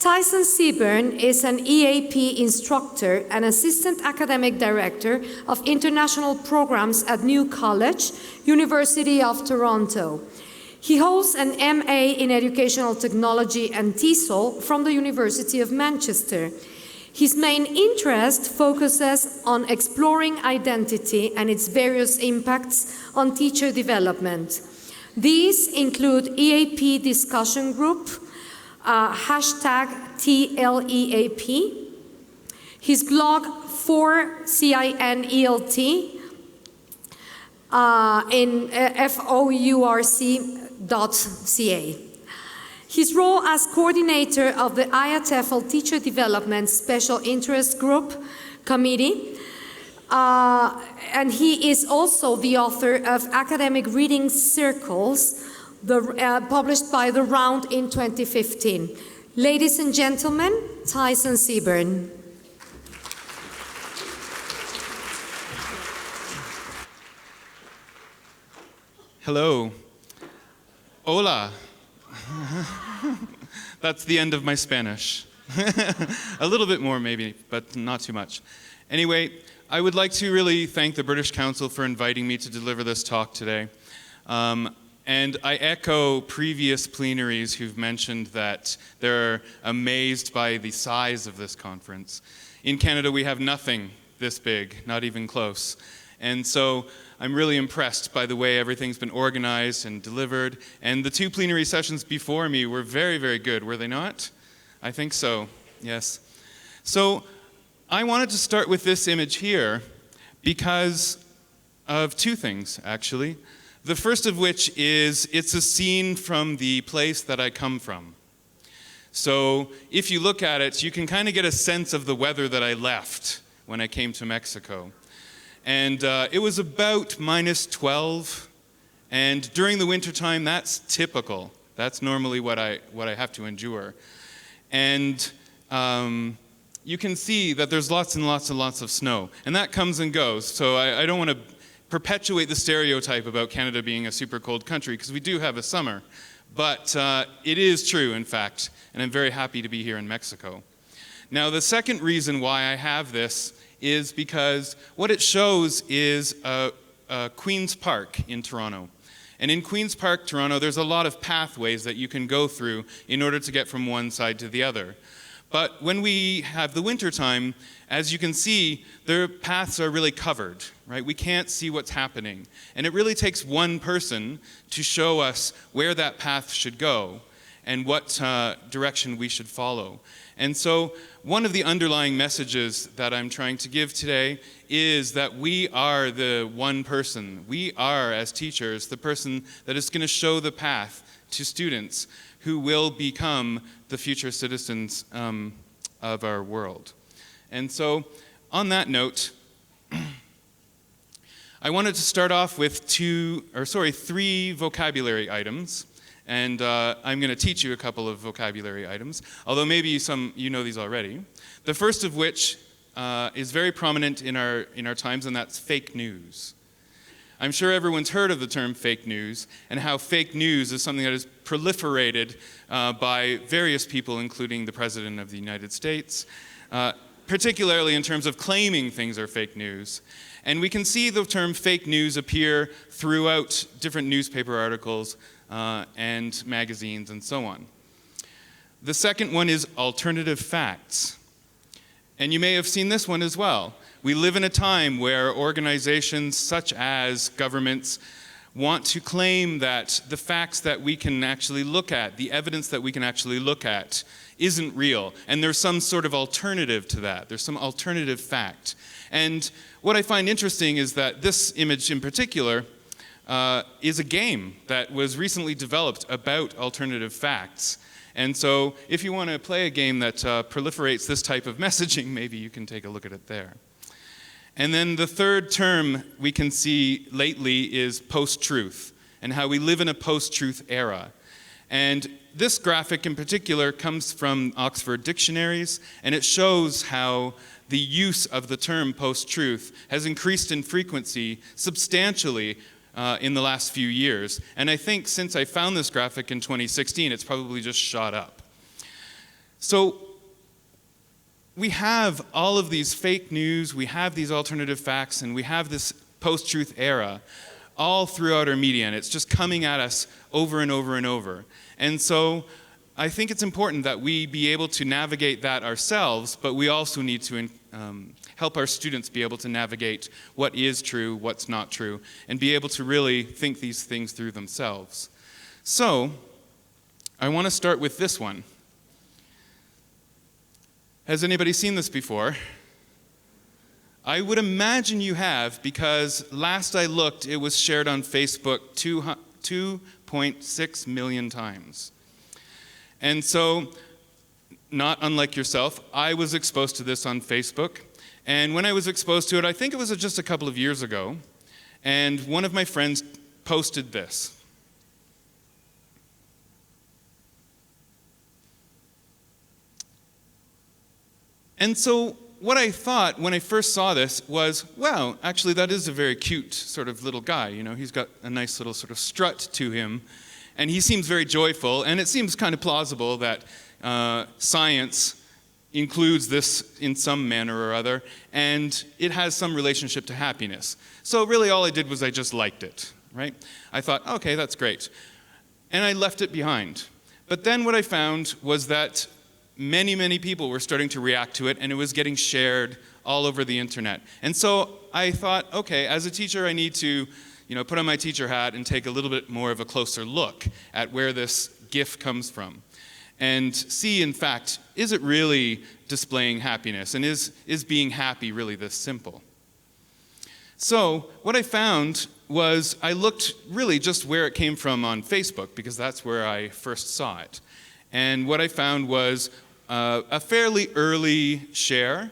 Tyson Seburn is an EAP instructor and Assistant Academic Director of International Programs at New College, University of Toronto. He holds an MA in Educational Technology and TESOL from the University of Manchester. His main interest focuses on exploring identity and its various impacts on teacher development. These include EAP discussion group, hashtag TLEAP, his blog for CINELT in fourc.ca. His role as coordinator of the IATEFL Teacher Development Special Interest Group Committee, and he is also the author of Academic Reading Circles, published by The Round in 2015. Ladies and gentlemen, Tyson Seburn. Hello. Hola. That's the end of my Spanish. A little bit more maybe, but not too much. Anyway, I would like to really thank the British Council for inviting me to deliver this talk today. And I echo previous plenaries who've mentioned that they're amazed by the size of this conference. In Canada, we have nothing this big, not even close. And so I'm really impressed by the way everything's been organized and delivered. And the two plenary sessions before me were very, very good, were they not? I think so, yes. So I wanted to start with this image here because of two things, actually. The first of which is it's a scene from the place that I come from. So if you look at it, you can kind of get a sense of the weather that I left when I came to Mexico. And it was about -12, and during the wintertime, that's typical. That's normally what I have to endure. And you can see that there's lots and lots and lots of snow, and that comes and goes. So I don't want to perpetuate the stereotype about Canada being a super cold country, because we do have a summer. But it is true, in fact, and I'm very happy to be here in Mexico. Now, the second reason why I have this is because what it shows is Queen's Park in Toronto. And in Queen's Park, Toronto, there's a lot of pathways that you can go through in order to get from one side to the other. But when we have the wintertime, as you can see, their paths are really covered, right? We can't see what's happening. And it really takes one person to show us where that path should go and what direction we should follow. And so one of the underlying messages that I'm trying to give today is that we are the one person. We are, as teachers, the person that is going to show the path to students who will become the future citizens of our world. And so, on that note, I wanted to start off with three vocabulary items. And I'm going to teach you a couple of vocabulary items, although maybe you know these already. The first of which is very prominent in our times, and that's fake news. I'm sure everyone's heard of the term fake news, and how fake news is something that is proliferated by various people, including the President of the United States, particularly in terms of claiming things are fake news. And we can see the term fake news appear throughout different newspaper articles and magazines and so on. The second one is alternative facts. And you may have seen this one as well. We live in a time where organizations such as governments want to claim that the facts that we can actually look at, the evidence that we can actually look at, isn't real. And there's some sort of alternative to that. There's some alternative fact. And what I find interesting is that this image in particular is a game that was recently developed about alternative facts. And so if you want to play a game that proliferates this type of messaging, maybe you can take a look at it there. And then the third term we can see lately is post-truth, and how we live in a post-truth era. And this graphic in particular comes from Oxford Dictionaries, and it shows how the use of the term post-truth has increased in frequency substantially in the last few years. And I think since I found this graphic in 2016, it's probably just shot up. So we have all of these fake news, we have these alternative facts, and we have this post-truth era all throughout our media, and it's just coming at us over and over and over. And so I think it's important that we be able to navigate that ourselves, but we also need to help our students be able to navigate what is true, what's not true, and be able to really think these things through themselves. So I want to start with this one. Has anybody seen this before? I would imagine you have, because last I looked, it was shared on Facebook 2.6 million times. And so, not unlike yourself, I was exposed to this on Facebook. And when I was exposed to it, I think it was just a couple of years ago, and one of my friends posted this. And so what I thought when I first saw this was, wow, actually that is a very cute sort of little guy. You know, he's got a nice little sort of strut to him, and he seems very joyful, and it seems kind of plausible that science includes this in some manner or other, and it has some relationship to happiness. So really all I did was I just liked it, right? I thought, okay, that's great. And I left it behind. But then what I found was that many people were starting to react to it, and it was getting shared all over the internet. And so I thought, okay, as a teacher, I need to, put on my teacher hat and take a little bit more of a closer look at where this GIF comes from, and see, in fact, is it really displaying happiness, and is being happy really this simple? So what I found was I looked really just where it came from on Facebook, because that's where I first saw it. And what I found was a fairly early share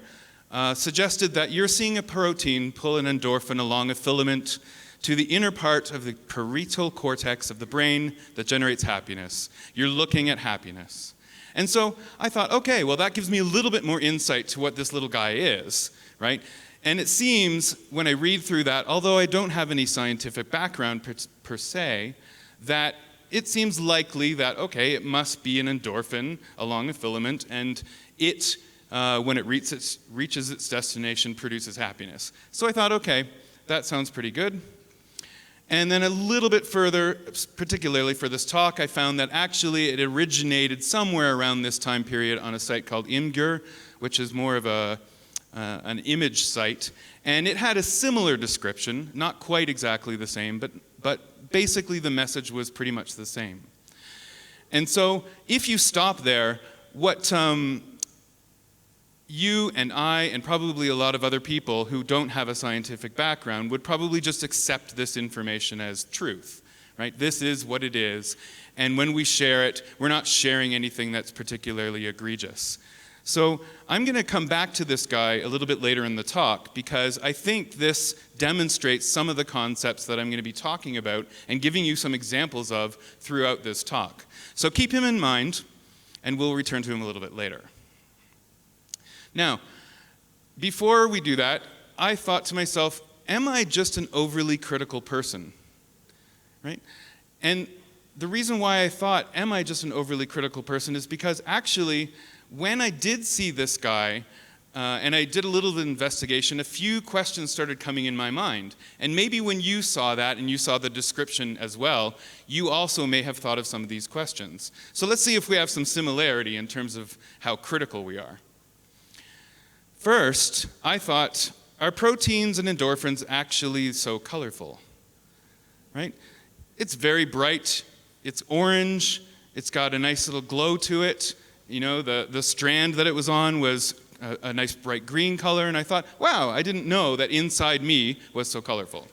suggested that you're seeing a protein pull an endorphin along a filament to the inner part of the parietal cortex of the brain that generates happiness. You're looking at happiness. And so I thought, okay, well, that gives me a little bit more insight to what this little guy is, right? And it seems, when I read through that, although I don't have any scientific background per se, that it seems likely that, okay, it must be an endorphin along a filament, and it, when it reaches its destination, produces happiness. So I thought, okay, that sounds pretty good. And then a little bit further, particularly for this talk, I found that actually it originated somewhere around this time period on a site called Imgur, which is more of an image site. And it had a similar description, not quite exactly the same, but basically the message was pretty much the same. And so if you stop there, what you and I and probably a lot of other people who don't have a scientific background would probably just accept this information as truth, right? This is what it is. And when we share it, we're not sharing anything that's particularly egregious. So I'm going to come back to this guy a little bit later in the talk, because I think this demonstrates some of the concepts that I'm going to be talking about and giving you some examples of throughout this talk. So keep him in mind, and we'll return to him a little bit later. Now, before we do that, I thought to myself, am I just an overly critical person? Right? And the reason why I thought, am I just an overly critical person, is because actually, when I did see this guy, and I did a little investigation, a few questions started coming in my mind. And maybe when you saw that and you saw the description as well, you also may have thought of some of these questions. So let's see if we have some similarity in terms of how critical we are. First, I thought, are proteins and endorphins actually so colorful? Right? It's very bright, it's orange, it's got a nice little glow to it. The strand that it was on was a nice bright green color, and I thought, wow, I didn't know that inside me was so colorful.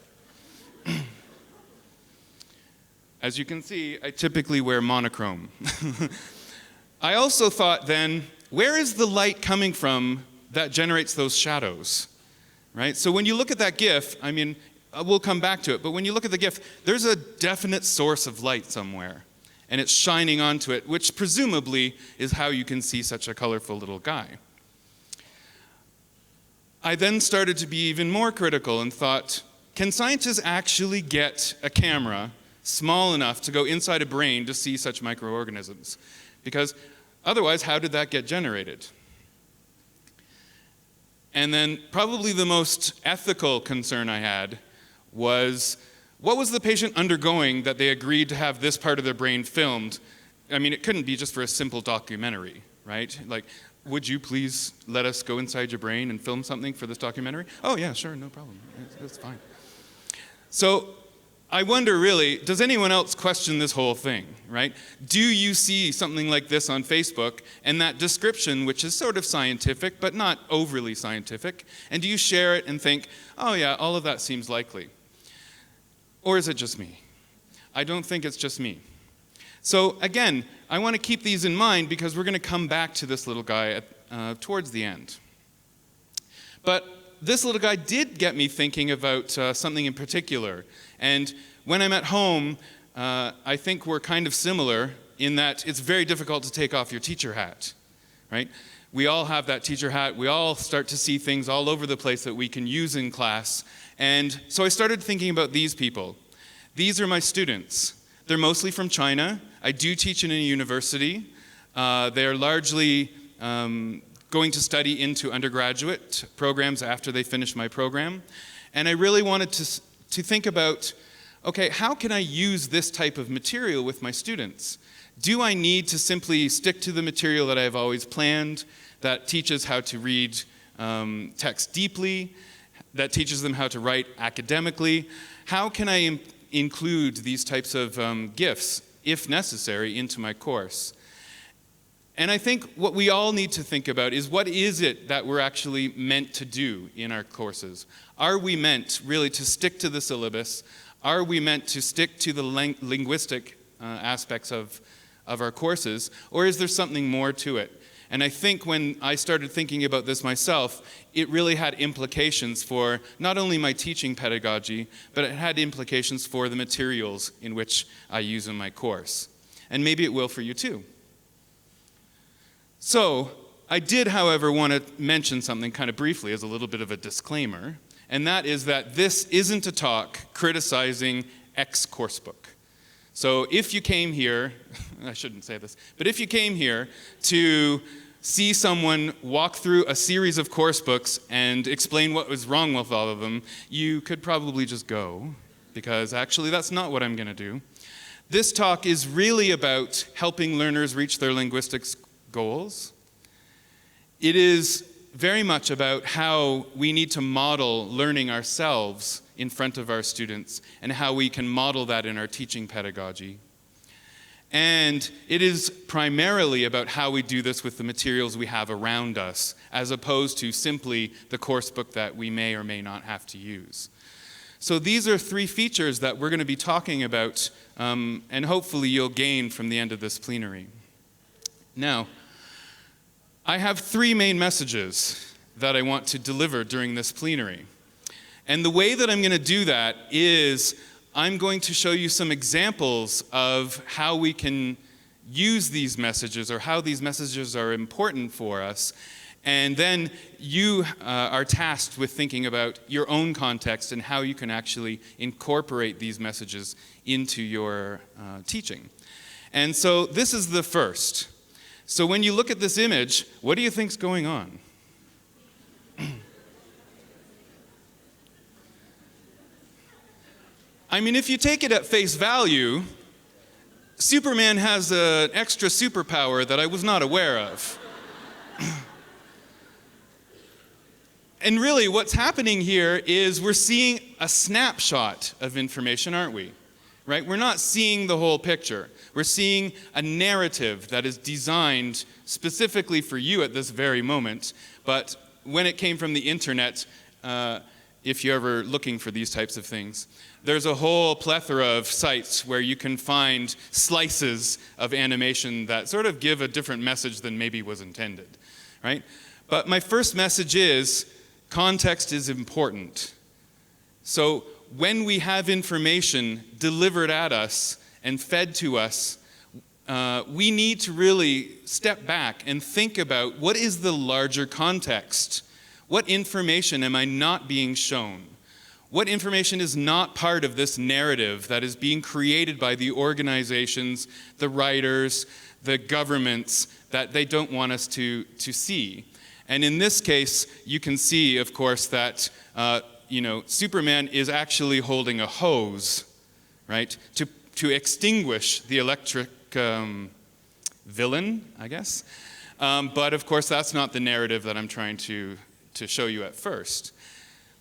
As you can see, I typically wear monochrome. I also thought then, where is the light coming from that generates those shadows, right? So when you look at that GIF, we'll come back to it, but when you look at the GIF, there's a definite source of light somewhere, and it's shining onto it, which presumably is how you can see such a colorful little guy. I then started to be even more critical and thought, can scientists actually get a camera small enough to go inside a brain to see such microorganisms? Because Otherwise, how did that get generated? And then probably the most ethical concern I had was, what was the patient undergoing that they agreed to have this part of their brain filmed? I mean, it couldn't be just for a simple documentary, right? Like, would you please let us go inside your brain and film something for this documentary? Oh yeah, sure, no problem, that's fine. So I wonder really, does anyone else question this whole thing, right? Do you see something like this on Facebook and that description, which is sort of scientific, but not overly scientific, and do you share it and think, oh yeah, all of that seems likely? Or is it just me? I don't think it's just me. So again, I want to keep these in mind because we're going to come back to this little guy towards the end. But this little guy did get me thinking about something in particular. And when I'm at home, I think we're kind of similar in that it's very difficult to take off your teacher hat, right? We all have that teacher hat. We all start to see things all over the place that we can use in class. And so I started thinking about these people. These are my students. They're mostly from China. I do teach in a university. They're largely going to study into undergraduate programs after they finish my program. And I really wanted to think about, okay, how can I use this type of material with my students? Do I need to simply stick to the material that I've always planned, that teaches how to read text deeply, that teaches them how to write academically? How can I include these types of gifts, if necessary, into my course? And I think what we all need to think about is, what is it that we're actually meant to do in our courses? Are we meant really to stick to the syllabus? Are we meant to stick to the linguistic aspects of our courses? Or is there something more to it? And I think when I started thinking about this myself, it really had implications for not only my teaching pedagogy, but it had implications for the materials in which I use in my course. And maybe it will for you too. So, I did, however, want to mention something kind of briefly as a little bit of a disclaimer, and that is that this isn't a talk criticizing X coursebook. So if you came here, I shouldn't say this, but if you came here to see someone walk through a series of course books and explain what was wrong with all of them, you could probably just go, because actually that's not what I'm going to do. This talk is really about helping learners reach their linguistics goals. It is very much about how we need to model learning ourselves in front of our students and how we can model that in our teaching pedagogy. And it is primarily about how we do this with the materials we have around us, as opposed to simply the course book that we may or may not have to use. So these are 3 features that we're going to be talking about, and hopefully you'll gain from the end of this plenary. Now, I have 3 main messages that I want to deliver during this plenary. And the way that I'm going to do that is I'm going to show you some examples of how we can use these messages, or how these messages are important for us. And then you are tasked with thinking about your own context and how you can actually incorporate these messages into your teaching. And so this is the first. So when you look at this image, what do you think's going on? I mean, if you take it at face value, Superman has an extra superpower that I was not aware of. And really, what's happening here is we're seeing a snapshot of information, aren't we? Right? We're not seeing the whole picture. We're seeing a narrative that is designed specifically for you at this very moment. But when it came from the internet, if you're ever looking for these types of things, there's a whole plethora of sites where you can find slices of animation that sort of give a different message than maybe was intended, right? But my first message is, context is important. So when we have information delivered at us and fed to us, we need to really step back and think about, what is the larger context? What information am I not being shown? What information is not part of this narrative that is being created by the organizations, the writers, the governments that they don't want us to see. And in this case, you can see, of course, that Superman is actually holding a hose, right, to extinguish the electric villain, I guess. But of course, that's not the narrative that I'm trying to show you at first.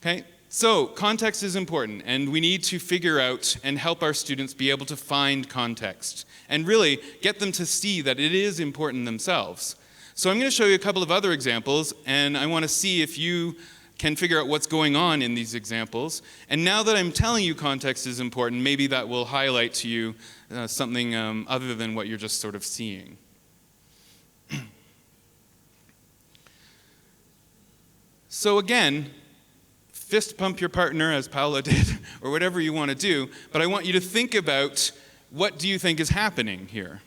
Okay, so context is important, and we need to figure out and help our students be able to find context and really get them to see that it is important themselves. So I'm going to show you a couple of other examples, and I want to see if you can figure out what's going on in these examples. And now that I'm telling you context is important, maybe that will highlight to you something other than what you're just sort of seeing. So again, fist pump your partner as Paula did, or whatever you want to do, but I want you to think about, what do you think is happening here?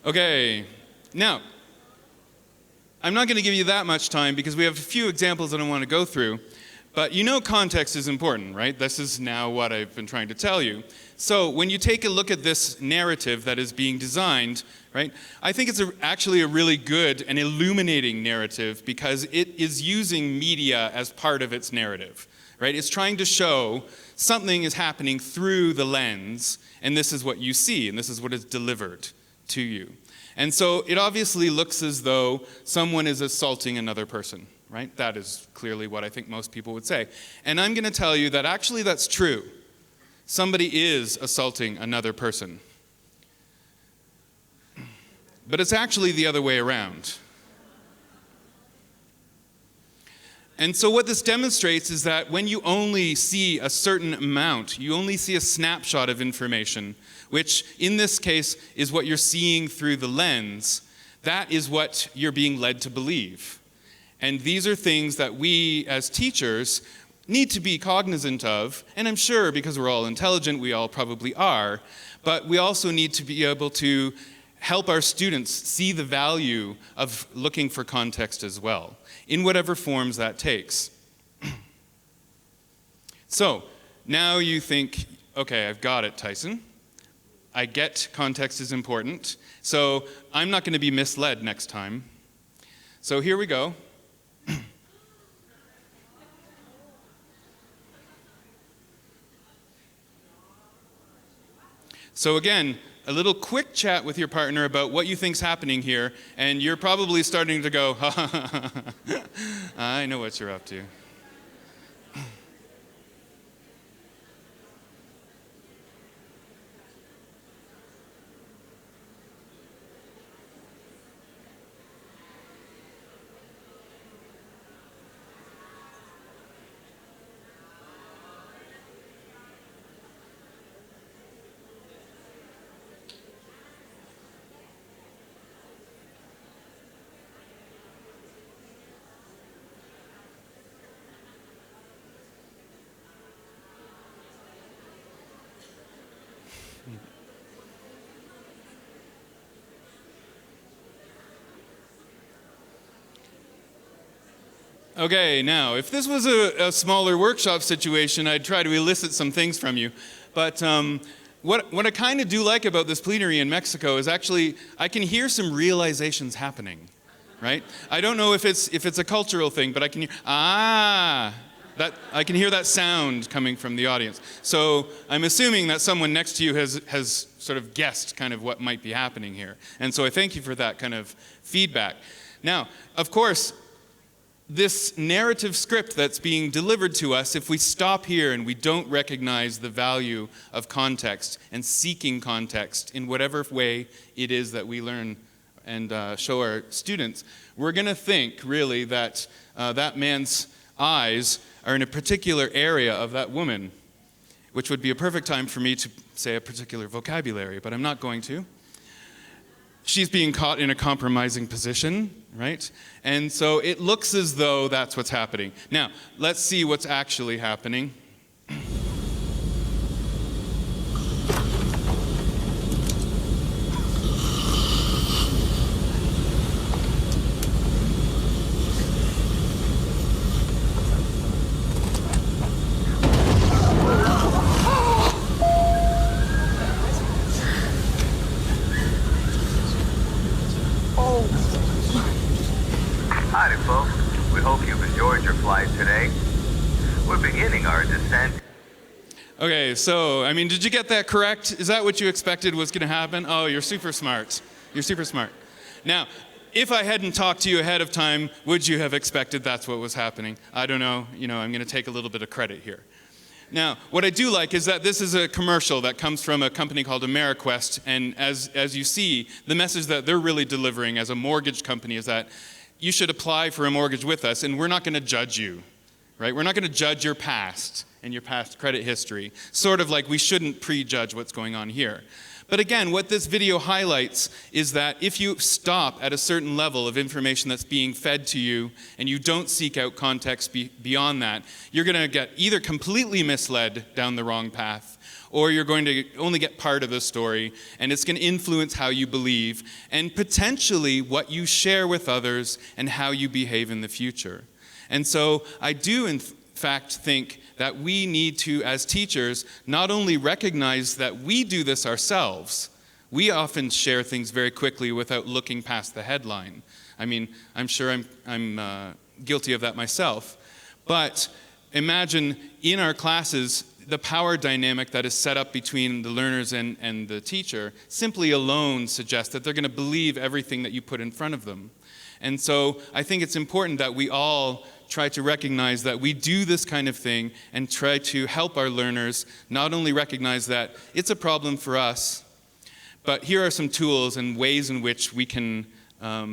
Okay, now, I'm not going to give you that much time because we have a few examples that I want to go through, but you know context is important, right? This is now what I've been trying to tell you. So when you take a look at this narrative that is being designed, right, I think it's actually a really good and illuminating narrative because it is using media as part of its narrative, right? It's trying to show something is happening through the lens, and this is what you see, and this is what is delivered to you. And so it obviously looks as though someone is assaulting another person, right? That is clearly what I think most people would say. And I'm going to tell you that actually that's true. Somebody is assaulting another person. But it's actually the other way around. And so what this demonstrates is that when you only see a certain amount, you only see a snapshot of information, which in this case is what you're seeing through the lens, that is what you're being led to believe. And these are things that we as teachers need to be cognizant of, and I'm sure because we're all intelligent, we all probably are, but we also need to be able to help our students see the value of looking for context as well, in whatever forms that takes. So, now you think, okay, I've got it, Tyson. I get context is important, so I'm not going to be misled next time. So here we go. So again, a little quick chat with your partner about what you think's happening here, and you're probably starting to go, ha ha ha ha, I know what you're up to. Okay, now, if this was a smaller workshop situation, I'd try to elicit some things from you. But what I kind of do like about this plenary in Mexico is actually I can hear some realizations happening, right? I don't know if it's a cultural thing, but I can hear, I can hear that sound coming from the audience. So I'm assuming that someone next to you has sort of guessed kind of what might be happening here. And so I thank you for that kind of feedback. Now, of course, this narrative script that's being delivered to us, if we stop here and we don't recognize the value of context and seeking context in whatever way it is that we learn and show our students, we're going to think really that that man's eyes are in a particular area of that woman, which would be a perfect time for me to say a particular vocabulary, but I'm not going to. she's being caught in a compromising position, right? And so it looks as though that's what's happening. Now, let's see what's actually happening. Howdy, folks. We hope you've enjoyed your flight today. We're beginning our descent. Okay, so, I mean, did you get that correct? Is that what you expected was going to happen? Oh, you're super smart. You're super smart. Now, if I hadn't talked to you ahead of time, would you have expected that's what was happening? I don't know. I'm going to take a little bit of credit here. Now, what I do like is that this is a commercial that comes from a company called AmeriQuest, and as you see, the message that they're really delivering as a mortgage company is that you should apply for a mortgage with us, and we're not going to judge you, right? We're not going to judge your past and your past credit history, sort of like we shouldn't prejudge what's going on here. But again, what this video highlights is that if you stop at a certain level of information that's being fed to you and you don't seek out context beyond that, you're going to get either completely misled down the wrong path, or you're going to only get part of the story, and it's going to influence how you believe and potentially what you share with others and how you behave in the future. And so I do, in fact, think that we need to, as teachers, not only recognize that we do this ourselves. We often share things very quickly without looking past the headline. I mean, I'm sure I'm guilty of that myself. But imagine in our classes, the power dynamic that is set up between the learners and the teacher simply alone suggests that they're going to believe everything that you put in front of them. And so I think it's important that we all try to recognize that we do this kind of thing and try to help our learners not only recognize that it's a problem for us, but here are some tools and ways in which we can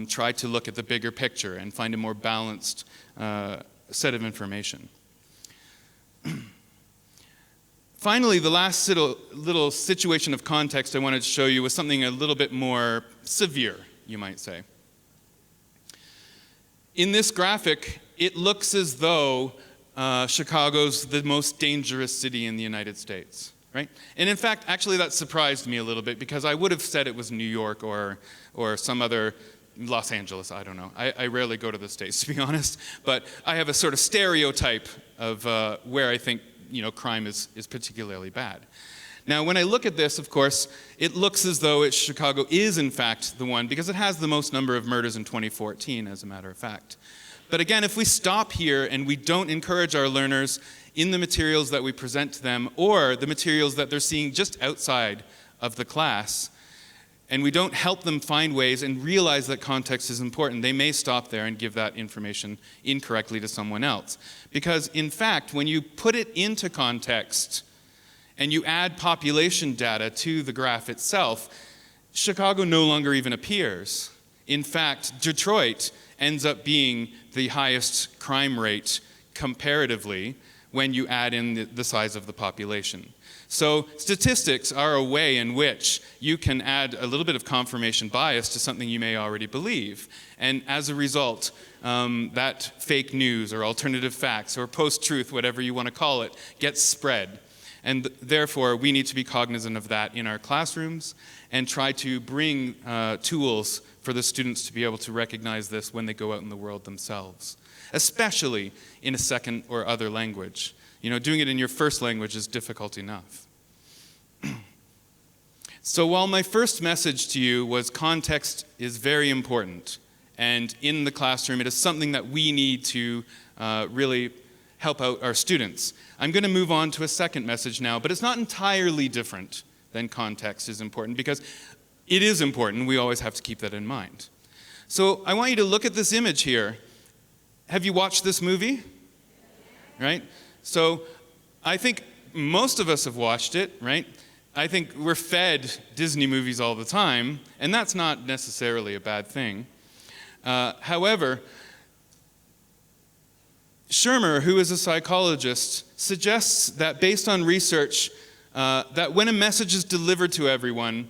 try to look at the bigger picture and find a more balanced set of information. Finally, the last little situation of context I wanted to show you was something a little bit more severe, you might say. In this graphic, it looks as though Chicago's the most dangerous city in the United States, right? And in fact, actually that surprised me a little bit because I would have said it was New York or some other, Los Angeles, I don't know. I rarely go to the States, to be honest, but I have a sort of stereotype of where I think crime is particularly bad. Now, when I look at this, of course, it looks as though Chicago is, in fact, the one, because it has the most number of murders in 2014, as a matter of fact. But again, if we stop here and we don't encourage our learners in the materials that we present to them or the materials that they're seeing just outside of the class, and we don't help them find ways and realize that context is important, they may stop there and give that information incorrectly to someone else. Because, in fact, when you put it into context, and you add population data to the graph itself, Chicago no longer even appears. In fact, Detroit ends up being the highest crime rate comparatively when you add in the size of the population. So statistics are a way in which you can add a little bit of confirmation bias to something you may already believe. And as a result, that fake news or alternative facts or post-truth, whatever you want to call it, gets spread. And therefore, we need to be cognizant of that in our classrooms and try to bring tools for the students to be able to recognize this when they go out in the world themselves, especially in a second or other language. Doing it in your first language is difficult enough. So while my first message to you was context is very important, and in the classroom it is something that we need to really help out our students. I'm going to move on to a second message now, but it's not entirely different than context is important because it is important. We always have to keep that in mind. So I want you to look at this image here. Have you watched this movie? Right? So I think most of us have watched it, right? I think we're fed Disney movies all the time, and that's not necessarily a bad thing. However, Shermer, who is a psychologist, suggests that based on research, that when a message is delivered to everyone,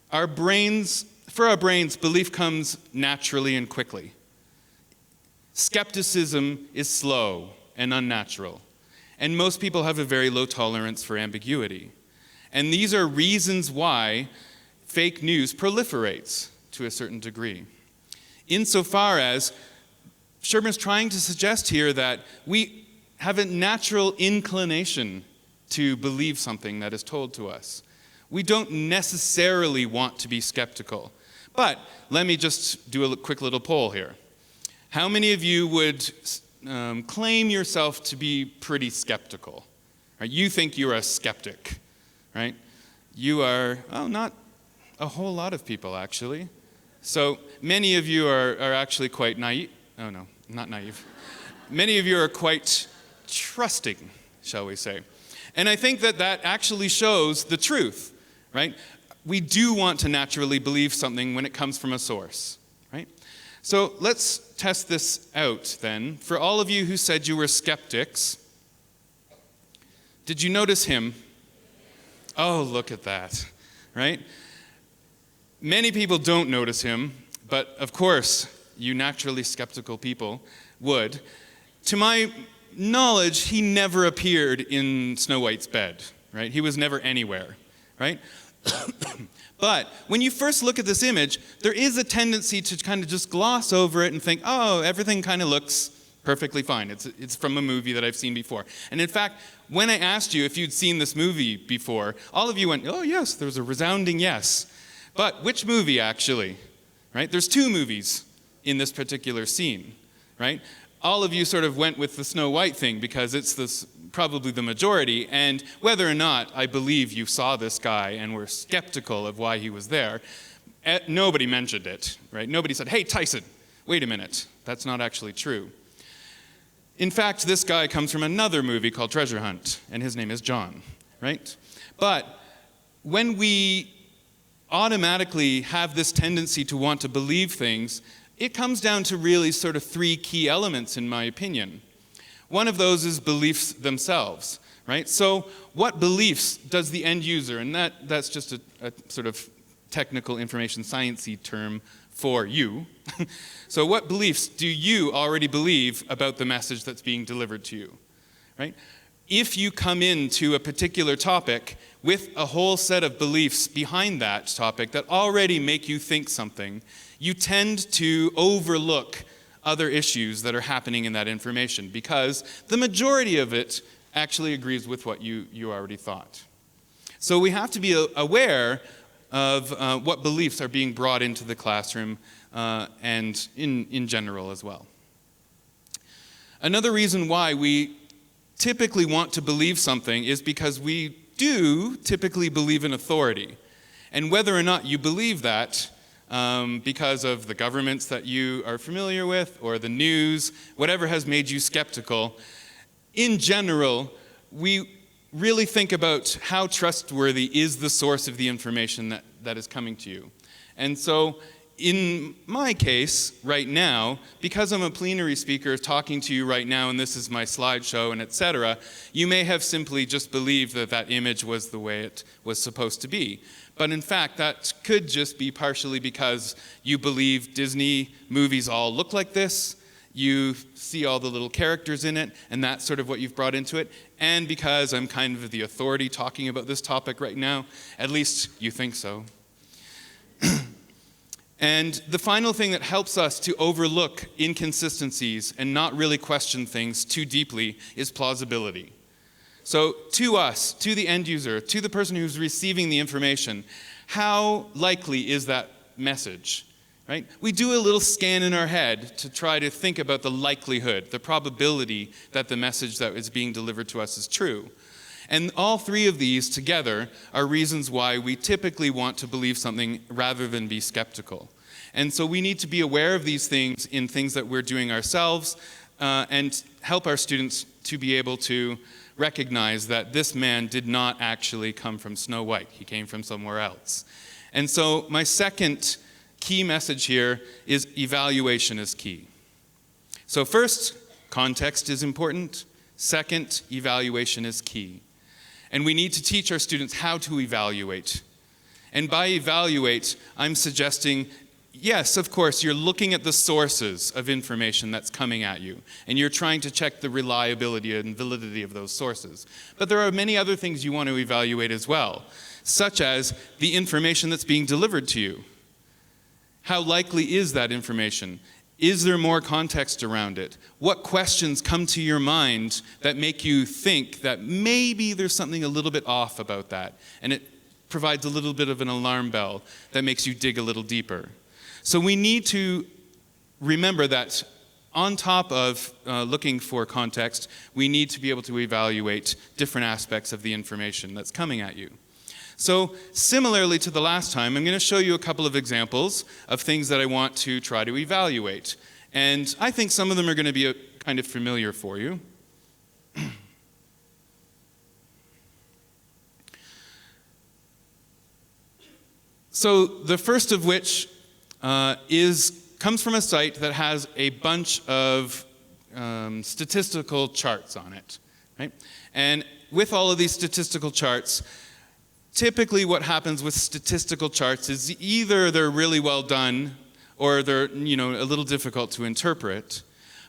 For our brains, belief comes naturally and quickly. Skepticism is slow and unnatural, and most people have a very low tolerance for ambiguity. And these are reasons why fake news proliferates to a certain degree. Insofar as Serburn's trying to suggest here that we have a natural inclination to believe something that is told to us. We don't necessarily want to be skeptical. But let me just do a quick little poll here. How many of you would claim yourself to be pretty skeptical? Right? You think you're a skeptic, right? You are, not a whole lot of people, actually. So many of you are actually quite naive. Oh, no, not naive. Many of you are quite trusting, shall we say. And I think that actually shows the truth, right? We do want to naturally believe something when it comes from a source, right? So let's test this out then. For all of you who said you were skeptics, did you notice him? Oh, look at that, right? Many people don't notice him, but of course, you naturally skeptical people would. To my knowledge, he never appeared in Snow White's bed, right? He was never anywhere, right? But when you first look at this image, there is a tendency to kind of just gloss over it and think, oh, everything kind of looks perfectly fine. It's from a movie that I've seen before. And in fact, when I asked you if you'd seen this movie before, all of you went, oh yes, there was a resounding yes. But which movie actually, right? There's two movies in this particular scene, right? All of you sort of went with the Snow White thing because it's probably the majority, and whether or not I believe you saw this guy and were skeptical of why he was there, nobody mentioned it, right? Nobody said, hey, Tyson, wait a minute, that's not actually true. In fact, this guy comes from another movie called Treasure Hunt, and his name is John, right? But when we automatically have this tendency to want to believe things, it comes down to really sort of three key elements, in my opinion. One of those is beliefs themselves, right? So what beliefs does the end user, and that's just a sort of technical information sciencey term for you. So what beliefs do you already believe about the message that's being delivered to you, right? If you come into a particular topic with a whole set of beliefs behind that topic that already make you think something, you tend to overlook other issues that are happening in that information because the majority of it actually agrees with what you already thought. So we have to be aware of what beliefs are being brought into the classroom and in general as well. Another reason why we typically want to believe something is because we do typically believe in authority. And whether or not you believe that because of the governments that you are familiar with or the news, whatever has made you skeptical, in general, we really think about how trustworthy is the source of the information that is coming to you. And so in my case, right now, because I'm a plenary speaker talking to you right now and this is my slideshow and etc., you may have simply just believed that image was the way it was supposed to be. But in fact, that could just be partially because you believe Disney movies all look like this, you see all the little characters in it, and that's sort of what you've brought into it, and because I'm kind of the authority talking about this topic right now, at least you think so. And the final thing that helps us to overlook inconsistencies and not really question things too deeply is plausibility. So to us, to the end user, to the person who's receiving the information, how likely is that message, right? We do a little scan in our head to try to think about the likelihood, the probability that the message that is being delivered to us is true. And all three of these together are reasons why we typically want to believe something rather than be skeptical. And so we need to be aware of these things in things that we're doing ourselves and help our students to be able to recognize that this man did not actually come from Snow White. He came from somewhere else. And so my second key message here is evaluation is key. So first, context is important. Second, evaluation is key. And we need to teach our students how to evaluate. And by evaluate, I'm suggesting, yes, of course, you're looking at the sources of information that's coming at you, and you're trying to check the reliability and validity of those sources. But there are many other things you want to evaluate as well, such as the information that's being delivered to you. How likely is that information? Is there more context around it? What questions come to your mind that make you think that maybe there's something a little bit off about that? And it provides a little bit of an alarm bell that makes you dig a little deeper. So we need to remember that on top of looking for context, we need to be able to evaluate different aspects of the information that's coming at you. So similarly to the last time, I'm going to show you a couple of examples of things that I want to try to evaluate. And I think some of them are going to be kind of familiar for you. So the first of which comes from a site that has a bunch of statistical charts on it, right? And with all of these statistical charts, typically what happens with statistical charts is either they're really well done or they're, a little difficult to interpret.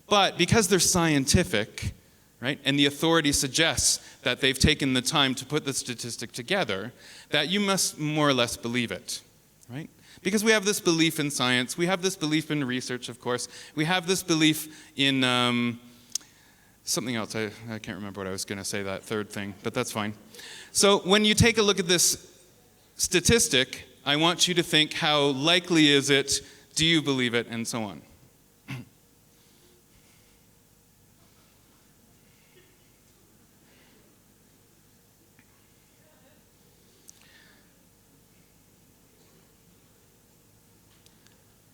But because they're scientific, right, and the authority suggests that they've taken the time to put the statistic together, that you must more or less believe it, right? Because we have this belief in science, we have this belief in research, of course, we have this belief in something else. I can't remember what I was going to say, that third thing, but that's fine. So when you take a look at this statistic, I want you to think, how likely is it, do you believe it, and so on.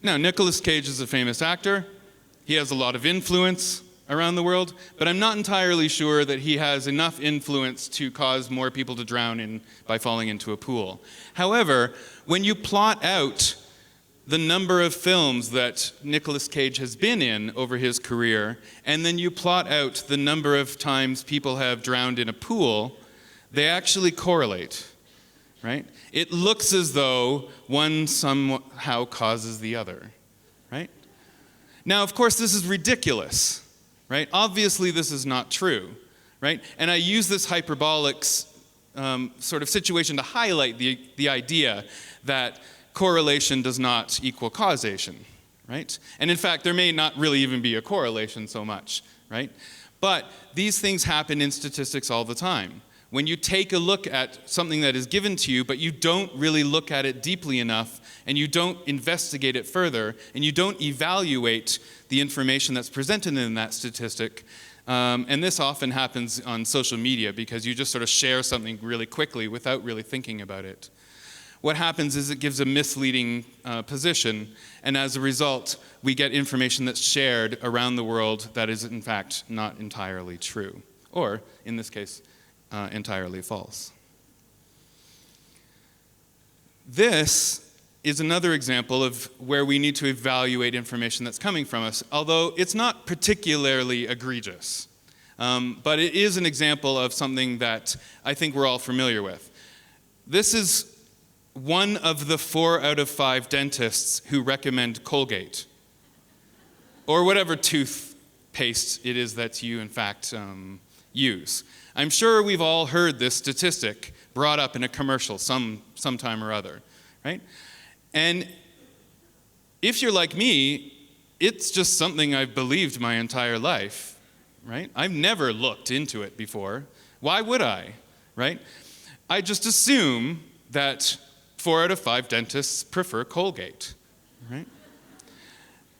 Now, Nicolas Cage is a famous actor. He has a lot of influence around the world, but I'm not entirely sure that he has enough influence to cause more people to drown by falling into a pool. However, when you plot out the number of films that Nicolas Cage has been in over his career, and then you plot out the number of times people have drowned in a pool, they actually correlate, right? It looks as though one somehow causes the other, right? Now, of course, this is ridiculous. Right? Obviously, this is not true, right? And I use this hyperbolic sort of situation to highlight the idea that correlation does not equal causation, right? And in fact, there may not really even be a correlation so much, right? But these things happen in statistics all the time. When you take a look at something that is given to you, but you don't really look at it deeply enough, and you don't investigate it further, and you don't evaluate the information that's presented in that statistic, and this often happens on social media because you just sort of share something really quickly without really thinking about it. What happens is it gives a misleading position, and as a result, we get information that's shared around the world that is in fact not entirely true, or in this case, entirely false. This is another example of where we need to evaluate information that's coming from us, although it's not particularly egregious. But it is an example of something that I think we're all familiar with. This is one of the 4 out of 5 dentists who recommend Colgate, or whatever toothpaste it is that you, in fact, use. I'm sure we've all heard this statistic brought up in a commercial sometime or other, right? And if you're like me, it's just something I've believed my entire life, right? I've never looked into it before. Why would I, right? I just assume that 4 out of 5 dentists prefer Colgate, right?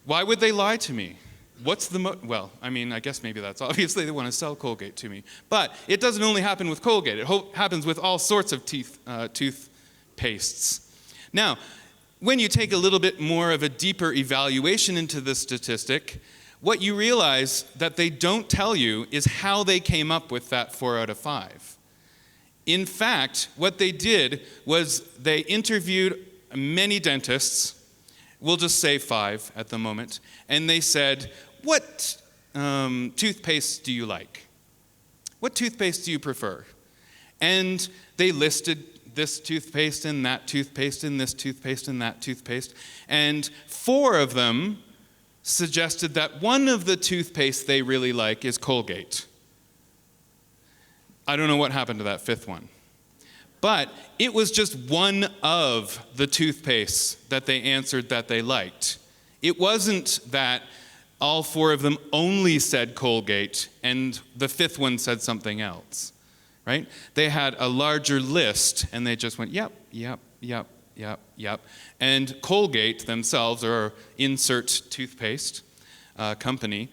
Why would they lie to me? What's the well, I mean, I guess maybe that's obviously they want to sell Colgate to me. But it doesn't only happen with Colgate. It happens with all sorts of toothpastes. Now, when you take a little bit more of a deeper evaluation into the statistic, what you realize that they don't tell you is how they came up with that 4 out of 5. In fact, what they did was they interviewed many dentists, we'll just say 5 at the moment, and they said, what toothpaste do you like? What toothpaste do you prefer? And they listed this toothpaste in, that toothpaste in, this toothpaste in, that toothpaste. And 4 of them suggested that one of the toothpaste they really like is Colgate. I don't know what happened to that 5th one. But it was just one of the toothpastes that they answered that they liked. It wasn't that all 4 of them only said Colgate and the 5th one said something else, right? They had a larger list and they just went, yep, yep, yep, yep, yep. And Colgate themselves, or insert toothpaste company,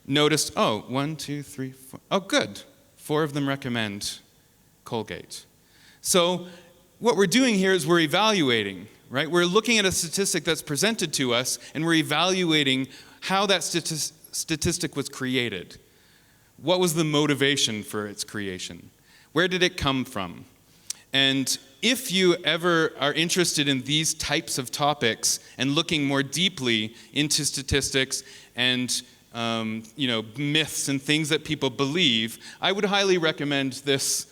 noticed, oh, 1, 2, 3, 4. Oh, good. 4 of them recommend Colgate. So what we're doing here is we're evaluating, right? We're looking at a statistic that's presented to us, and we're evaluating how that statistic was created. What was the motivation for its creation? Where did it come from? And if you ever are interested in these types of topics and looking more deeply into statistics and myths and things that people believe, I would highly recommend this.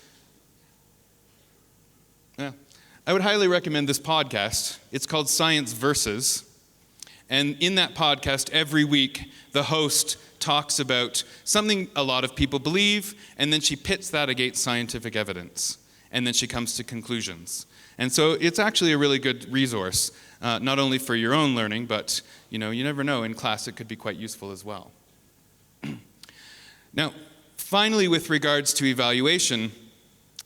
I would highly recommend this podcast. It's called Science Versus. And in that podcast, every week, the host talks about something a lot of people believe, and then she pits that against scientific evidence. And then she comes to conclusions. And so it's actually a really good resource, not only for your own learning, but you never know, in class it could be quite useful as well. Now, finally, with regards to evaluation,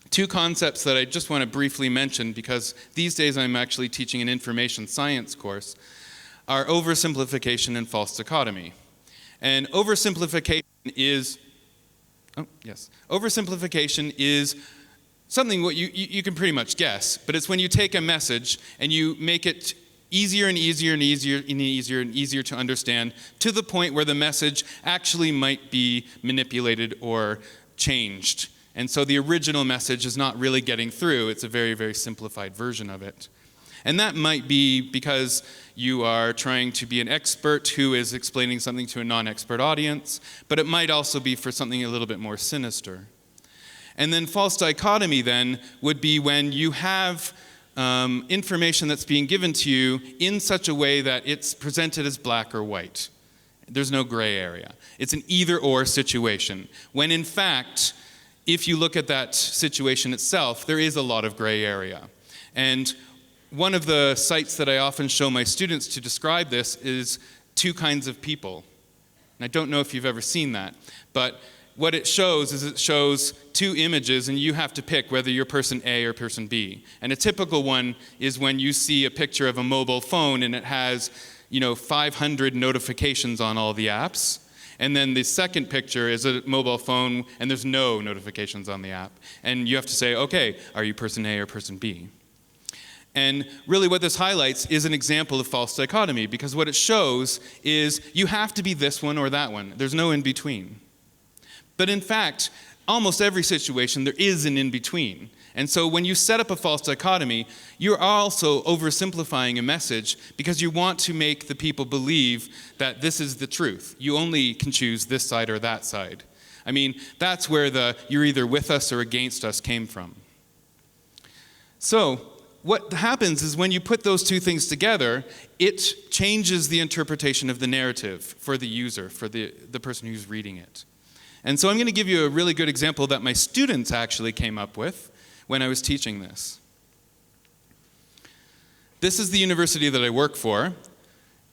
2 concepts that I just want to briefly mention, because these days I'm actually teaching an information science course, are oversimplification and false dichotomy. And oversimplification is something what you can pretty much guess, but it's when you take a message and you make it easier and easier and easier and easier and easier to understand, to the point where the message actually might be manipulated or changed. And so the original message is not really getting through. It's a very, very simplified version of it. And that might be because you are trying to be an expert who is explaining something to a non-expert audience, but it might also be for something a little bit more sinister. And then false dichotomy then would be when you have information that's being given to you in such a way that it's presented as black or white. There's no gray area. It's an either-or situation, when in fact, if you look at that situation itself, there is a lot of gray area. And one of the sites that I often show my students to describe this is 2 kinds of people. And I don't know if you've ever seen that, but what it shows is it shows 2 images, and you have to pick whether you're person A or person B. And a typical one is when you see a picture of a mobile phone and it has, 500 notifications on all the apps. And then the second picture is a mobile phone and there's no notifications on the app. And you have to say, okay, are you person A or person B? And really what this highlights is an example of false dichotomy, because what it shows is you have to be this one or that one. There's no in between. But in fact, almost every situation there is an in between. And so when you set up a false dichotomy, you're also oversimplifying a message because you want to make the people believe that this is the truth. You only can choose this side or that side. I mean, that's where the you're either with us or against us came from. So what happens is when you put those 2 things together, it changes the interpretation of the narrative for the user, for the person who's reading it. And so I'm going to give you a really good example that my students actually came up with when I was teaching this. This is the university that I work for,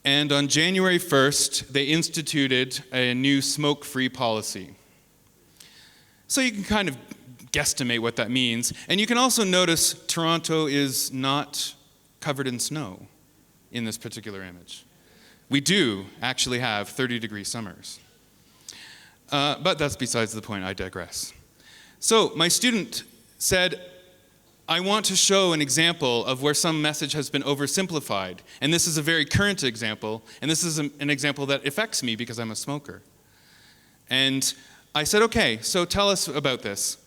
and on January 1st, they instituted a new smoke-free policy. So you can kind of guesstimate what that means, and you can also notice Toronto is not covered in snow in this particular image. We do actually have 30-degree summers. But that's besides the point, I digress. So my student said, I want to show an example of where some message has been oversimplified. And this is a very current example, and this is an example that affects me because I'm a smoker. And I said, okay, so tell us about this.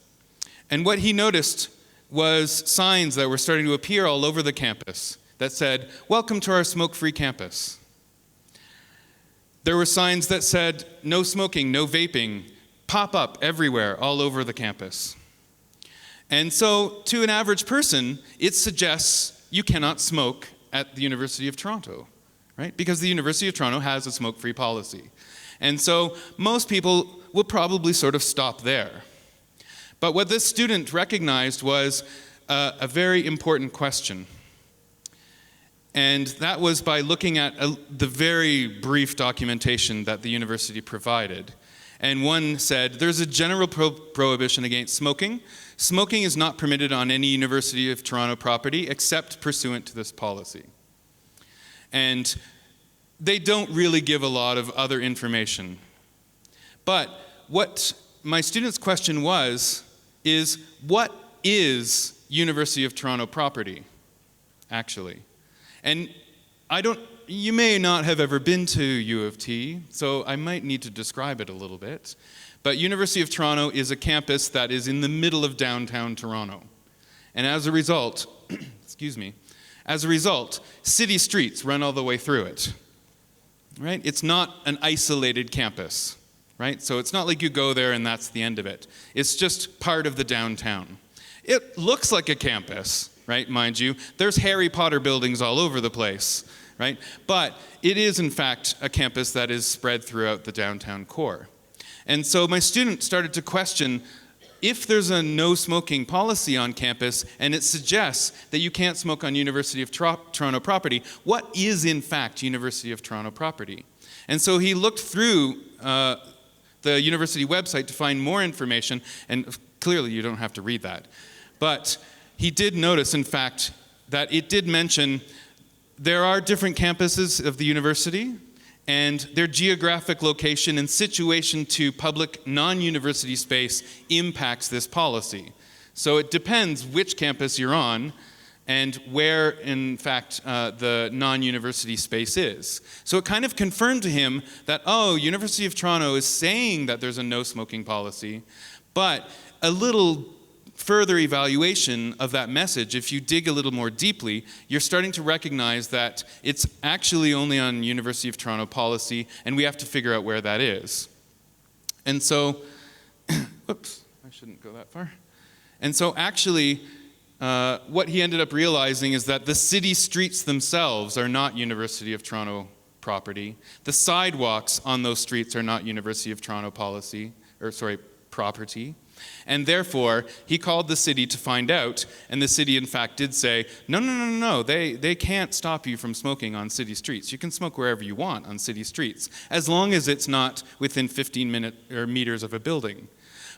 And what he noticed was signs that were starting to appear all over the campus that said, welcome to our smoke-free campus. There were signs that said, no smoking, no vaping, pop up everywhere all over the campus. And so, to an average person, it suggests you cannot smoke at the University of Toronto, right? Because the University of Toronto has a smoke-free policy. And so, most people will probably sort of stop there. But what this student recognized was a very important question. And that was by looking at the very brief documentation that the university provided. And one said, there's a general prohibition against smoking. Smoking is not permitted on any University of Toronto property except pursuant to this policy. And they don't really give a lot of other information. But what my student's question is what is University of Toronto property, actually? And you may not have ever been to U of T, so I might need to describe it a little bit. But University of Toronto is a campus that is in the middle of downtown Toronto. And as a result, city streets run all the way through it, right? It's not an isolated campus, right? So it's not like you go there and that's the end of it. It's just part of the downtown. It looks like a campus, right, mind you. There's Harry Potter buildings all over the place, right? But it is, in fact, a campus that is spread throughout the downtown core. And so my student started to question, if there's a no smoking policy on campus and it suggests that you can't smoke on University of Toronto property, what is, in fact, University of Toronto property? And so he looked through the university website to find more information, and clearly you don't have to read that. But he did notice, in fact, that it did mention there are different campuses of the university, and their geographic location and situation to public non-university space impacts this policy. So it depends which campus you're on and where, in fact, the non-university space is. So it kind of confirmed to him that, oh, University of Toronto is saying that there's a no-smoking policy, but a little further evaluation of that message, if you dig a little more deeply, you're starting to recognize that it's actually only on University of Toronto policy, and we have to figure out where that is. And so, whoops, I shouldn't go that far. And so actually, what he ended up realizing is that the city streets themselves are not University of Toronto property. The sidewalks on those streets are not University of Toronto property. And therefore, he called the city to find out, and the city, in fact, did say, no, they can't stop you from smoking on city streets. You can smoke wherever you want on city streets, as long as it's not within 15 meters of a building.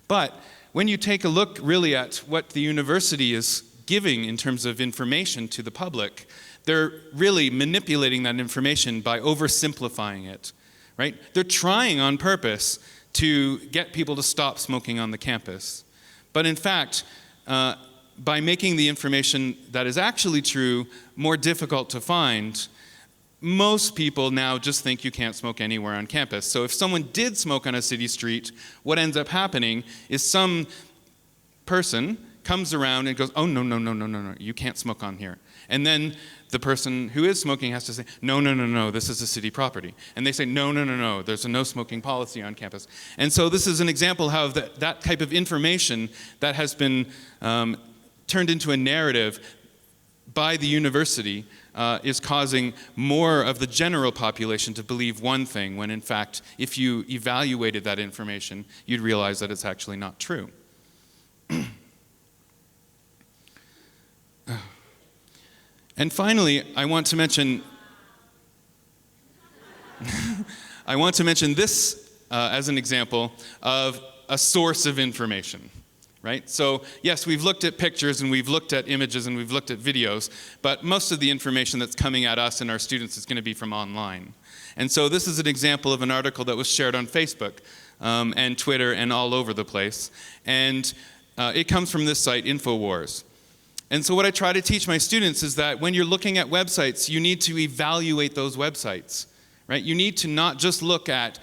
But when you take a look really at what the university is giving in terms of information to the public, they're really manipulating that information by oversimplifying it, right? They're trying on purpose to get people to stop smoking on the campus. But in fact, by making the information that is actually true more difficult to find, most people now just think you can't smoke anywhere on campus. So if someone did smoke on a city street, what ends up happening is some person comes around and goes, oh, no, you can't smoke on here. And then the person who is smoking has to say, no, this is a city property. And they say, no, there's a no smoking policy on campus. And so this is an example how that type of information that has been turned into a narrative by the university is causing more of the general population to believe one thing, when in fact, if you evaluated that information, you'd realize that it's actually not true. And finally, I want to mention this as an example of a source of information, right? So yes, we've looked at pictures and we've looked at images and we've looked at videos, but most of the information that's coming at us and our students is going to be from online. And so this is an example of an article that was shared on Facebook and Twitter and all over the place. And it comes from this site, InfoWars. And so what I try to teach my students is that when you're looking at websites, you need to evaluate those websites, right? You need to not just look at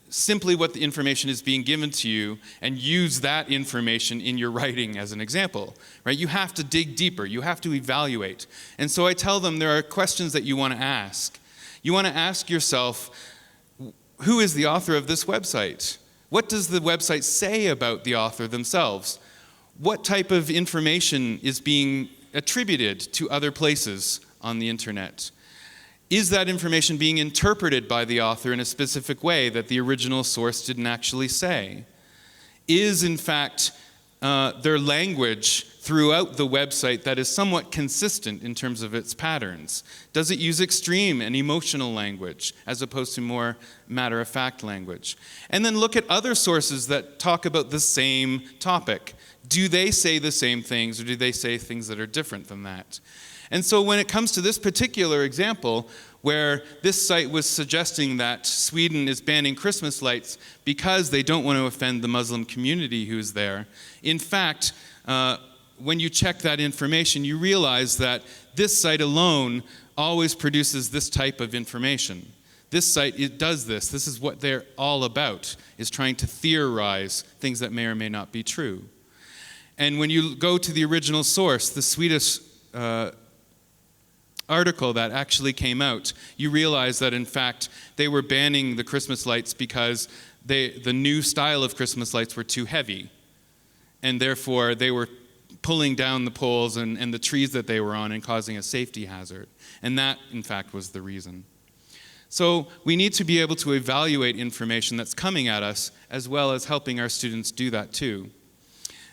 simply what the information is being given to you and use that information in your writing as an example, right? You have to dig deeper. You have to evaluate. And so I tell them there are questions that you want to ask. You want to ask yourself, who is the author of this website? What does the website say about the author themselves? what type of information is being attributed to other places on the internet? Is that information being interpreted by the author in a specific way that the original source didn't actually say? Is, in fact, their language throughout the website that is somewhat consistent in terms of its patterns? Does it use extreme and emotional language as opposed to more matter-of-fact language? And then look at other sources that talk about the same topic. Do they say the same things, or do they say things that are different than that? And so when it comes to this particular example, where this site was suggesting that Sweden is banning Christmas lights because they don't want to offend the Muslim community who's there, in fact, when you check that information, you realize that this site alone always produces this type of information. This site, it does this. This is what they're all about, is trying to theorize things that may or may not be true. And when you go to the original source, the Swedish article that actually came out, you realize that in fact they were banning the Christmas lights because the new style of Christmas lights were too heavy, and therefore they were pulling down the poles and the trees that they were on and causing a safety hazard. And that, in fact, was the reason. So we need to be able to evaluate information that's coming at us, as well as helping our students do that too.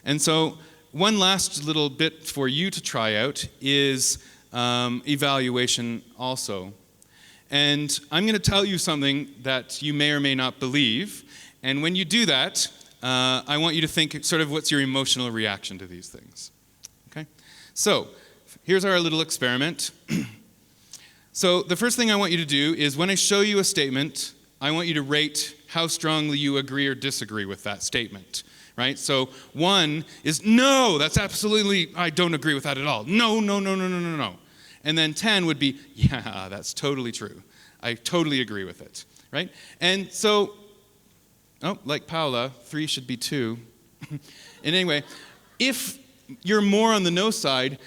And so one last little bit for you to try out is evaluation also. And I'm going to tell you something that you may or may not believe. And when you do that, I want you to think sort of what's your emotional reaction to these things. Okay? So here's our little experiment. So the first thing I want you to do is when I show you a statement, I want you to rate how strongly you agree or disagree with that statement. Right? So 1 is, no, that's absolutely, I don't agree with that at all. No, no, no, no, no, no, no. And then 10 would be, yeah, that's totally true. I totally agree with it. Right? And so, like Paula, 3 should be 2. And anyway, if you're more on the no side,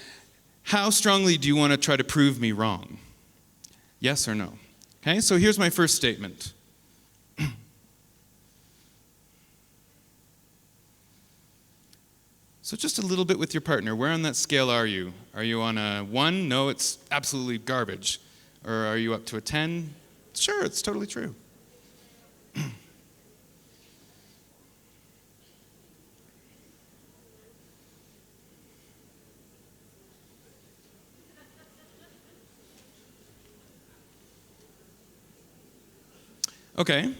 how strongly do you want to try to prove me wrong? Yes or no? Okay, so here's my first statement. So just a little bit with your partner. Where on that scale are you? Are you on a 1? No, it's absolutely garbage. Or are you up to a 10? Sure, it's totally true. Okay.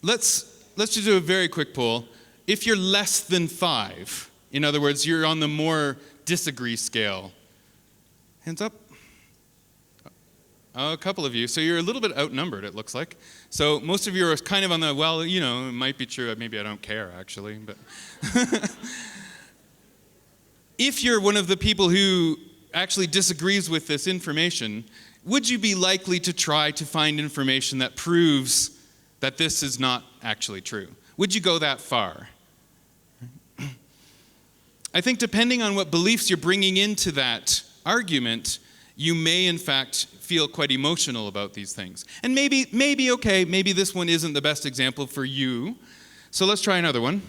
Let's just do a very quick poll. If you're less than 5, in other words, you're on the more disagree scale, hands up. A couple of you. So you're a little bit outnumbered, it looks like. So most of you are kind of on the, well, you know, it might be true. Maybe I don't care, actually. But if you're one of the people who actually disagrees with this information, would you be likely to try to find information that proves that this is not actually true? Would you go that far? I think depending on what beliefs you're bringing into that argument, you may in fact feel quite emotional about these things. And maybe this one isn't the best example for you. So let's try another one.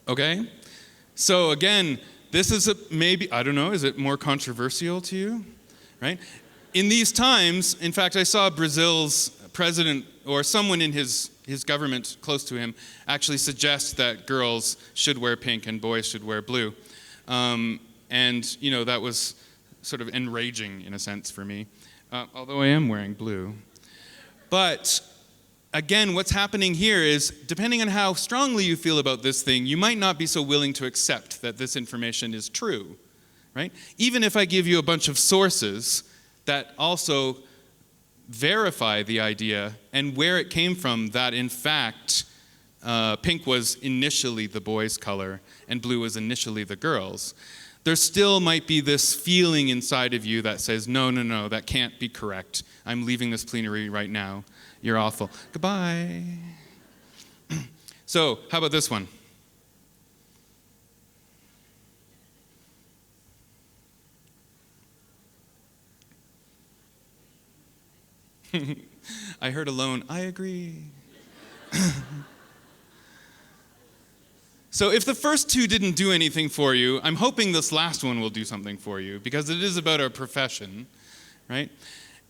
Okay, so again, this is maybe, I don't know, is it more controversial to you, right? In these times, in fact, I saw Brazil's president or someone in his government close to him actually suggest that girls should wear pink and boys should wear blue. And, you know, that was sort of enraging in a sense for me, although I am wearing blue. But again, what's happening here is, depending on how strongly you feel about this thing, you might not be so willing to accept that this information is true, right? Even if I give you a bunch of sources that also verify the idea and where it came from, that in fact, pink was initially the boys' color and blue was initially the girls', there still might be this feeling inside of you that says, no, no, no, that can't be correct. I'm leaving this plenary right now. You're awful. Goodbye. So, how about this one? I heard alone, I agree. So if the first two didn't do anything for you, I'm hoping this last one will do something for you, because it is about our profession, right?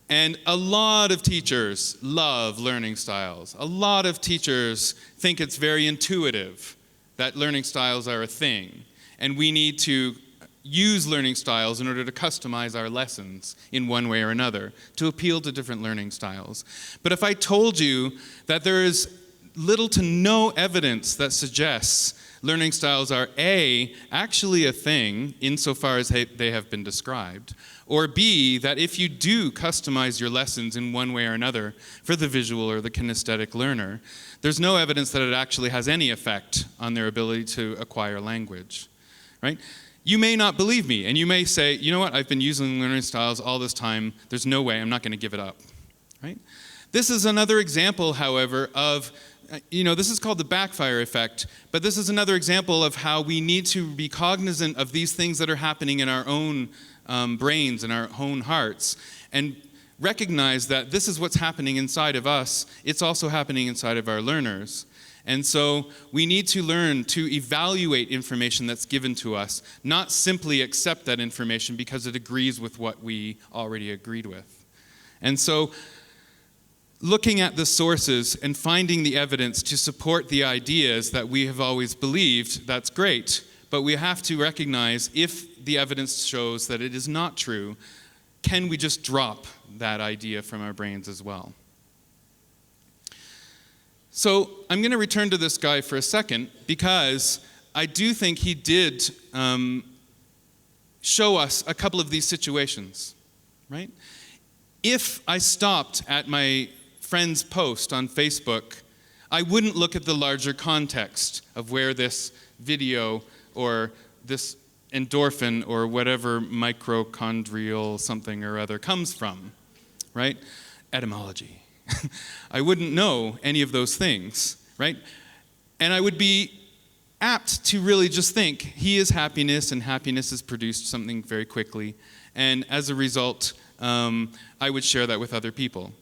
And a lot of teachers love learning styles. A lot of teachers think it's very intuitive that learning styles are a thing, and we need to use learning styles in order to customize our lessons in one way or another, to appeal to different learning styles. But if I told you that there is little to no evidence that suggests learning styles are A, actually a thing insofar as they have been described, or B, that if you do customize your lessons in one way or another for the visual or the kinesthetic learner, there's no evidence that it actually has any effect on their ability to acquire language, right? You may not believe me, and you may say, you know what, I've been using learning styles all this time, there's no way, I'm not going to give it up, right? This is another example, however, of, this is called the backfire effect, but this is another example of how we need to be cognizant of these things that are happening in our own brains and our own hearts, and recognize that this is what's happening inside of us, it's also happening inside of our learners. And so we need to learn to evaluate information that's given to us, not simply accept that information because it agrees with what we already agreed with. And so looking at the sources and finding the evidence to support the ideas that we have always believed, that's great. But we have to recognize if the evidence shows that it is not true, can we just drop that idea from our brains as well? So I'm going to return to this guy for a second, because I do think he did show us a couple of these situations, right? If I stopped at my friend's post on Facebook, I wouldn't look at the larger context of where this video or this endorphin or whatever mitochondrial something or other comes from, right? Etymology. I wouldn't know any of those things, right? And I would be apt to really just think, he is happiness, and happiness has produced something very quickly. And as a result, I would share that with other people.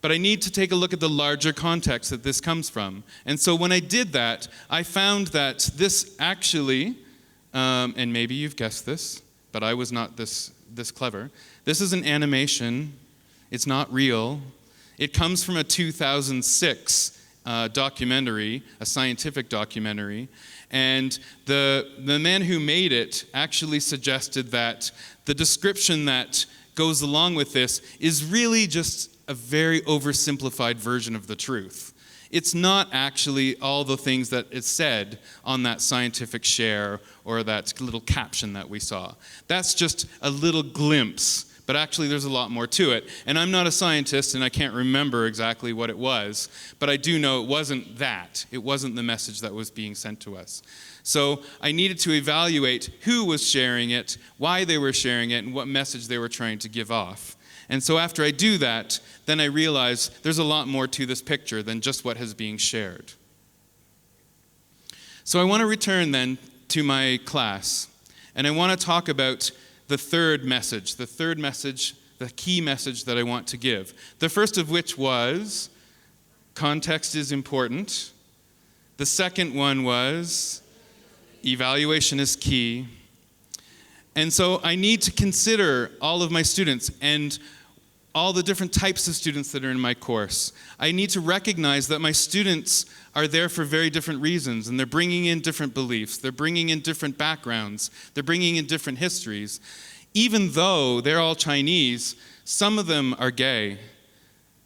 But I need to take a look at the larger context that this comes from. And so when I did that, I found that this actually, and maybe you've guessed this, but I was not this clever. This is an animation. It's not real. It comes from a 2006 documentary, a scientific documentary, and the man who made it actually suggested that the description that goes along with this is really just a very oversimplified version of the truth. It's not actually all the things that it said on that scientific share or that little caption that we saw. That's just a little glimpse. But actually, there's a lot more to it. And I'm not a scientist, and I can't remember exactly what it was. But I do know it wasn't that. It wasn't the message that was being sent to us. So I needed to evaluate who was sharing it, why they were sharing it, and what message they were trying to give off. And so after I do that, then I realize there's a lot more to this picture than just what is being shared. So I want to return then to my class. And I want to talk about the third message, the key message that I want to give. The first of which was, context is important. The second one was, evaluation is key. And so I need to consider all of my students and all the different types of students that are in my course. I need to recognize that my students are there for very different reasons, and they're bringing in different beliefs, they're bringing in different backgrounds, they're bringing in different histories. Even though they're all Chinese, some of them are gay,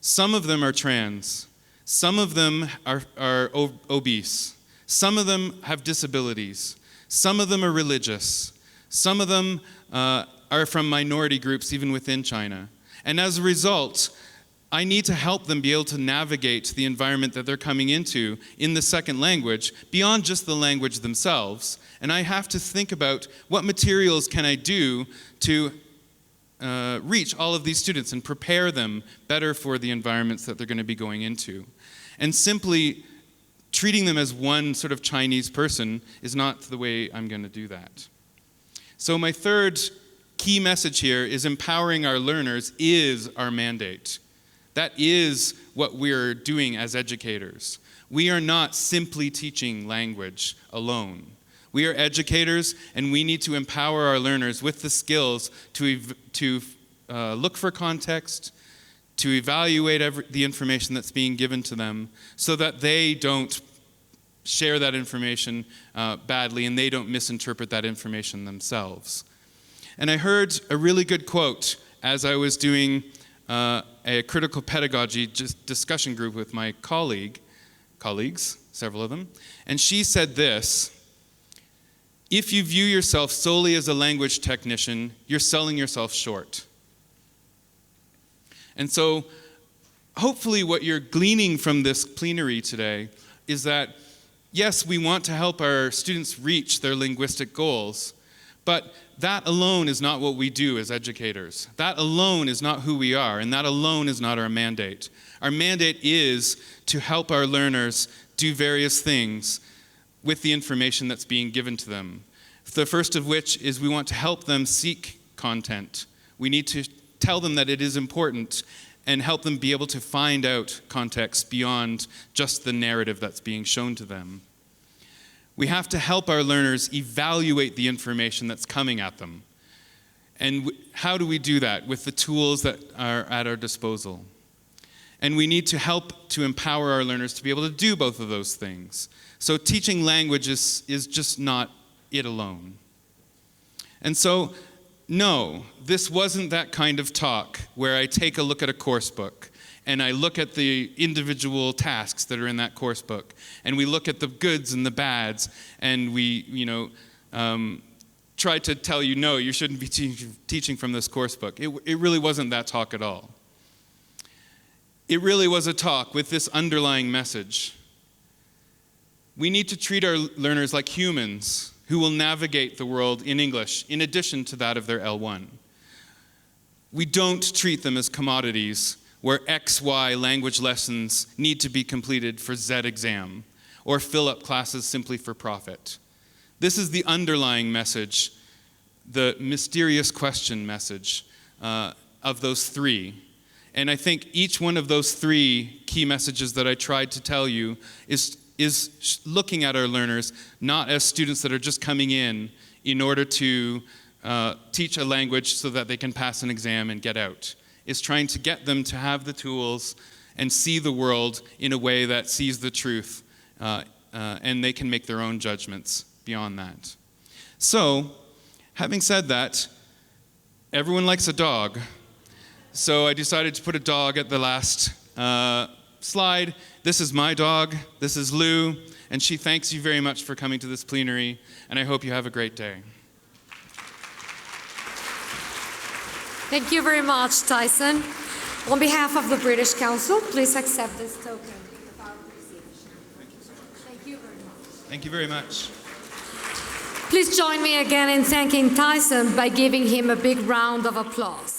some of them are trans, some of them are obese, some of them have disabilities, some of them are religious, some of them are from minority groups even within China. And as a result, I need to help them be able to navigate the environment that they're coming into in the second language, beyond just the language themselves. And I have to think about what materials can I do to reach all of these students and prepare them better for the environments that they're going to be going into. And simply treating them as one sort of Chinese person is not the way I'm going to do that. So my third key message here is empowering our learners is our mandate. That is what we're doing as educators. We are not simply teaching language alone. We are educators, and we need to empower our learners with the skills to look for context, to evaluate the information that's being given to them, so that they don't share that information badly and they don't misinterpret that information themselves. And I heard a really good quote as I was doing a critical pedagogy discussion group with my colleagues, several of them, and she said this: if you view yourself solely as a language technician, you're selling yourself short. And so, hopefully what you're gleaning from this plenary today is that, yes, we want to help our students reach their linguistic goals, but that alone is not what we do as educators. That alone is not who we are, and that alone is not our mandate. Our mandate is to help our learners do various things with the information that's being given to them. The first of which is we want to help them seek content. We need to tell them that it is important and help them be able to find out context beyond just the narrative that's being shown to them. We have to help our learners evaluate the information that's coming at them. And how do we do that? With the tools that are at our disposal. And we need to help to empower our learners to be able to do both of those things. So teaching language is just not it alone. And so, no, this wasn't that kind of talk where I take a look at a course book and I look at the individual tasks that are in that course book, and we look at the goods and the bads, and we, try to tell you, no, you shouldn't be teaching from this course book. It really wasn't that talk at all. It really was a talk with this underlying message. We need to treat our learners like humans who will navigate the world in English, in addition to that of their L1. We don't treat them as commodities where X, Y language lessons need to be completed for Z exam, or fill up classes simply for profit. This is the underlying message, the mysterious question message of those three. And I think each one of those three key messages that I tried to tell you is looking at our learners not as students that are just coming in order to teach a language so that they can pass an exam and get out. Is trying to get them to have the tools and see the world in a way that sees the truth, and they can make their own judgments beyond that. So, having said that, everyone likes a dog. So I decided to put a dog at the last slide. This is my dog. This is Lou, and she thanks you very much for coming to this plenary, and I hope you have a great day. Thank you very much, Tyson. On behalf of the British Council, please accept this token of our appreciation. Thank you very much. Thank you very much. Please join me again in thanking Tyson by giving him a big round of applause.